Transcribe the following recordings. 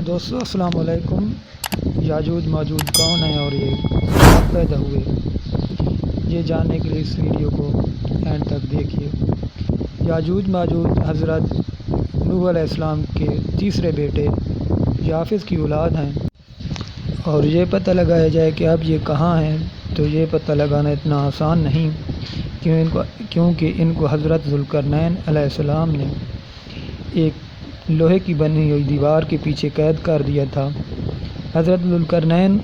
तो दोस्तों अस्सलाम वालेकुम। याजूज माजूज कौन है और ये कब पैदा हुए, ये जानने के लिए इस वीडियो को एंड तक देखिए। याजूज माजूज हज़रत नूह अलैहिस्सलाम के तीसरे बेटे याफिस की औलाद हैं, और ये पता लगाया जाए कि अब ये कहाँ हैं तो ये पता लगाना इतना आसान नहीं, क्योंकि इनको हज़रत ज़ुल्करनैन अलैहिस्सलाम ने एक लोहे की बनी हुई दीवार के पीछे कैद कर दिया था। हज़रत ज़ुल्करनैन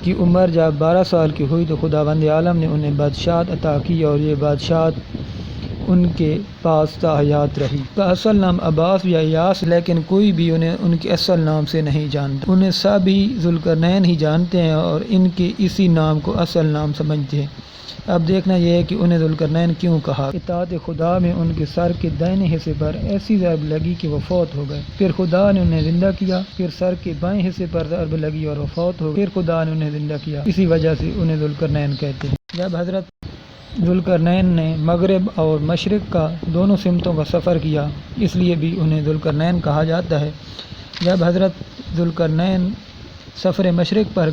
की उम्र जब 12 साल की हुई तो खुदावंद आलम ने उन्हें बादशाहत अता की, और ये बादशाहत उनके पास ताहयात रही। का असल नाम अब्बास या यास, लेकिन कोई भी उन्हें उनके असल नाम से नहीं जानता। उन्हें सभी ज़ुल्करनैन ही जानते हैं और इनके इसी नाम को असल नाम समझते हैं। अब देखना यह है कि उन्हें ज़ुल्करनैन क्यों कहा। इताअत खुदा में उनके सर के दाहिने हिस्से पर ऐसी ज़रब लगी कि वो फौत हो गए। फिर खुदा ने उन्हें ज़िंदा किया। फिर सर के बाएं हिस्से पर ज़रब लगी और वो फौत हो गए। फिर खुदा ने उन्हें ज़िंदा किया। इसी वजह से उन्हें ज़ुल्करनैन कहते हैं। जब हज़रत ज़ुल्करनैन ने मगरिब और मशरिक़ का दोनों सिमतों का सफ़र किया, इसलिए भी उन्हें ज़ुल्करनैन कहा जाता है। जब हज़रत ज़ुल्करनैन सफ़र मशरिक़ पर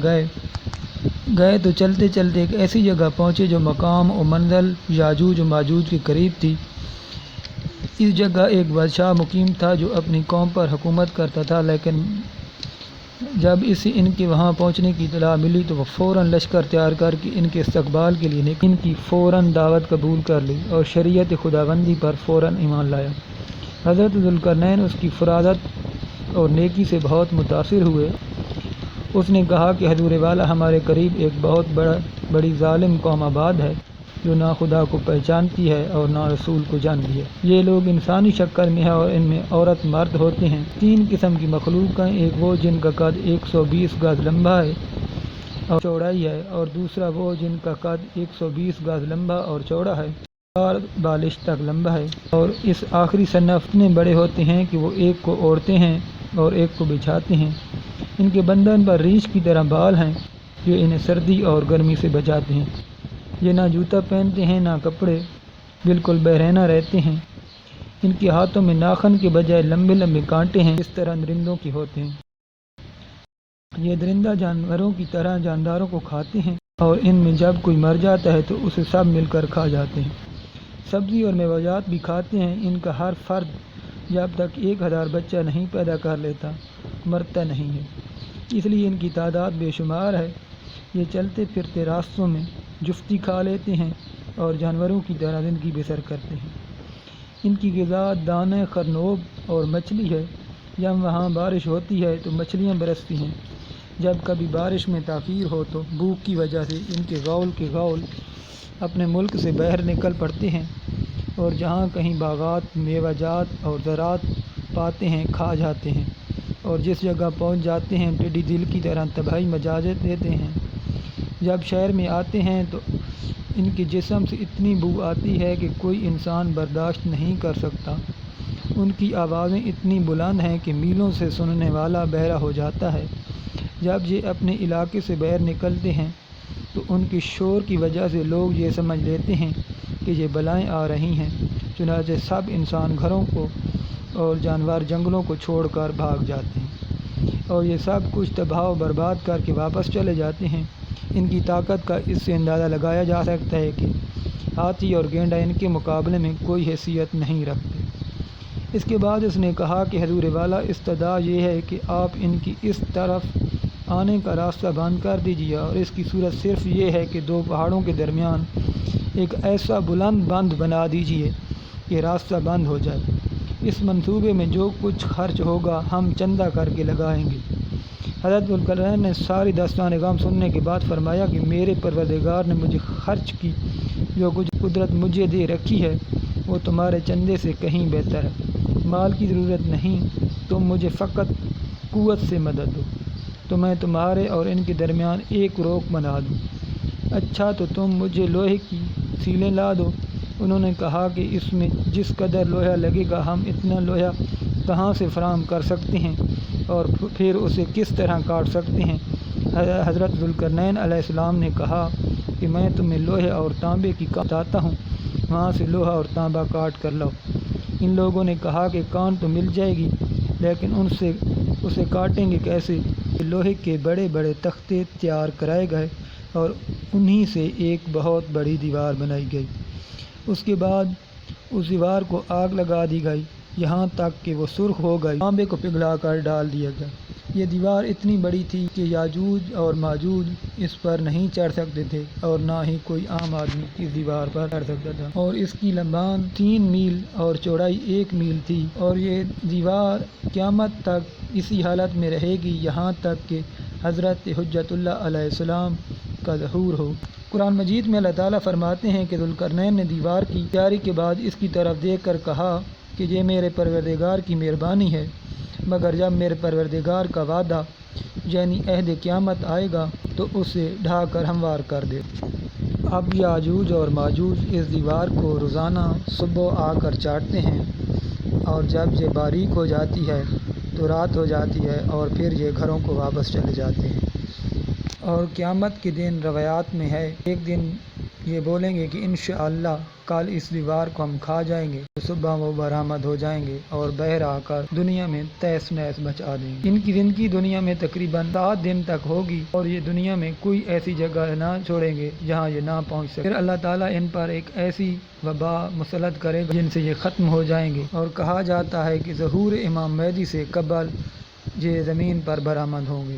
गए तो चलते चलते एक ऐसी जगह पहुँचे जो मकाम और मंजिल याजूज और माजूज के करीब थी। इस जगह एक बादशाह मुकीम था जो अपनी कौम पर हुकूमत करता था, लेकिन जब इसे इनके वहाँ पहुँचने की इत्तला मिली तो वह फ़ौरन लश्कर तैयार करके इनके इस्तकबाल के लिए इनकी फ़ौरन दावत कबूल कर ली और शरीयत खुदाबंदी पर फ़ौरन ईमान लाया। हज़रत ज़ुल्करनैन उसकी फ़रादत और नेकी से बहुत मुतासिर हुए। उसने कहा कि हजूर वाला, हमारे करीब एक बहुत बड़ी ज़ालिम कौम आबाद है जो ना खुदा को पहचानती है और ना रसूल को जानती है। ये लोग इंसानी शक्ल में है और इनमें औरत मर्द होते हैं। 3 किस्म की मखलूक हैं, एक वो जिनका कद 120 गज लंबा है और चौड़ाई है, और दूसरा वो जिनका कद 120 गज लंबा और चौड़ा है, 4 बालिश तक लंबा है, और इस आखिरी सन्नफ इतने बड़े होते हैं कि वो एक को ओढ़ते हैं और एक को बिछाते हैं। इनके बंदन पर रीछ की तरह बाल हैं जो इन्हें सर्दी और गर्मी से बचाते हैं। ये ना जूता पहनते हैं ना कपड़े, बिल्कुल बहरैना रहते हैं। इनके हाथों में नाखन के बजाय लंबे लंबे कांटे हैं, इस तरह दरिंदों के होते हैं। ये दरिंदा जानवरों की तरह जानदारों को खाते हैं, और इनमें जब कोई मर जाता है तो उसे सब मिलकर खा जाते हैं। सब्ज़ी और मेवाजात भी खाते हैं। इनका हर फर्द जब तक 1000 बच्चा नहीं पैदा कर लेता मरता नहीं है, इसलिए इनकी तादाद बेशुमार है। ये चलते फिरते रास्तों में जुफ्ती खा लेते हैं और जानवरों की तरह ज़िंदगी बसर करते हैं। इनकी ग़िज़ा दाने, खरनोब और मछली है। जब वहाँ बारिश होती है तो मछलियाँ बरसती हैं। जब कभी बारिश में ताख़ीर हो तो भूख की वजह से इनके गौल अपने मुल्क से बाहर निकल पड़ते हैं, और जहाँ कहीं बागात, मेवाजात और ज़रात पाते हैं खा जाते हैं, और जिस जगह पहुँच जाते हैं टिड्डी दिल की तरह तबाही मचा देते हैं। जब शहर में आते हैं तो इनके जिस्म से इतनी बू आती है कि कोई इंसान बर्दाश्त नहीं कर सकता। उनकी आवाज़ें इतनी बुलंद हैं कि मीलों से सुनने वाला बहरा हो जाता है। जब ये अपने इलाके से बाहर निकलते हैं तो उनकी शोर की वजह से लोग ये समझ लेते हैं कि ये बलाएँ आ रही हैं। चुनांचे सब इंसान घरों को और जानवर जंगलों को छोड़कर भाग जाते हैं, और ये सब कुछ तबाह बर्बाद करके वापस चले जाते हैं। इनकी ताकत का इससे अंदाज़ा लगाया जा सकता है कि हाथी और गेंडा इनके मुकाबले में कोई हैसियत नहीं रखते। इसके बाद उसने कहा कि हजूर वाला, इस्तदा ये है कि आप इनकी इस तरफ आने का रास्ता बंद कर दीजिए, और इसकी सूरत सिर्फ़ ये है कि 2 पहाड़ों के दरमियान एक ऐसा बुलंद बंद बना दीजिए कि रास्ता बंद हो जाए। इस मंसूबे में जो कुछ खर्च होगा हम चंदा करके लगाएंगे। हज़रत ज़ुल्करनैन ने सारी दास्तान गम सुनने के बाद फरमाया कि मेरे परवरदिगार ने मुझे खर्च की जो कुछ कुदरत मुझे दे रखी है वो तुम्हारे चंदे से कहीं बेहतर है। माल की ज़रूरत नहीं, तुम मुझे फ़कत क़ुव्वत से मदद दो तो मैं तुम्हारे और इनके दरमियान एक रोक बना दूँ। अच्छा तो तुम मुझे लोहे की सीलें ला दो। उन्होंने कहा कि इसमें जिस कदर लोहा लगेगा हम इतना लोहा कहाँ से फराहम कर सकते हैं और फिर उसे किस तरह काट सकते हैं। हज़रत ज़ुल्करनैन अलैहिस्सलाम ने कहा कि मैं तुम्हें लोहे और तांबे की बताता हूँ, वहाँ से लोहा और तांबा काट कर लो। इन लोगों ने कहा कि कान तो मिल जाएगी لیکن اسے کاٹیں گے کیسے؟ لوہے کے بڑے بڑے تختے تیار کرائے گئے اور انہی سے ایک بہت بڑی دیوار بنائی گئی۔ اس کے بعد اس دیوار کو آگ لگا دی گئی، یہاں تک کہ وہ سرخ ہو گئی۔ تانبے کو پگھلا کر ڈال دیا گیا۔ یہ دیوار اتنی بڑی تھی کہ یاجوج اور ماجوج اس پر نہیں چڑھ سکتے تھے اور نہ ہی کوئی عام آدمی اس دیوار پر چڑھ سکتا تھا، اور اس کی لمبان 3 میل اور چوڑائی 1 میل تھی، اور یہ دیوار قیامت تک اسی حالت میں رہے گی یہاں تک کہ حضرت حجت اللہ علیہ السلام کا ظہور ہو۔ قرآن مجید میں اللہ تعالیٰ فرماتے ہیں کہ ذوالقرنین نے دیوار کی تیاری کے بعد اس کی طرف دیکھ کر کہا کہ یہ میرے پروردگار کی مہربانی ہے، مگر جب میرے پروردگار کا وعدہ یعنی عہد قیامت آئے گا تو اسے ڈھا کر ہموار کر دے۔ اب یاجوج اور ماجوج اس دیوار کو روزانہ صبح آ کر چاٹتے ہیں، اور جب یہ باریک ہو جاتی ہے تو رات ہو جاتی ہے اور پھر یہ گھروں کو واپس چلے جاتے ہیں۔ اور قیامت کے دن روایات میں ہے، ایک دن یہ بولیں گے کہ انشاءاللہ کل اس دیوار کو ہم کھا جائیں گے، تو صبح وہ برآمد ہو جائیں گے اور بہر آ کر دنیا میں تہس نہس مچا دیں گے۔ ان کی زندگی دنیا میں تقریباً 7 دن تک ہوگی، اور یہ دنیا میں کوئی ایسی جگہ نہ چھوڑیں گے جہاں یہ نہ پہنچ سکے۔ پھر اللہ تعالیٰ ان پر ایک ایسی وبا مسلط کرے گا جن سے یہ ختم ہو جائیں گے، اور کہا جاتا ہے کہ ظہور امام مہدی سے قبل یہ زمین پر برآمد ہوں گے۔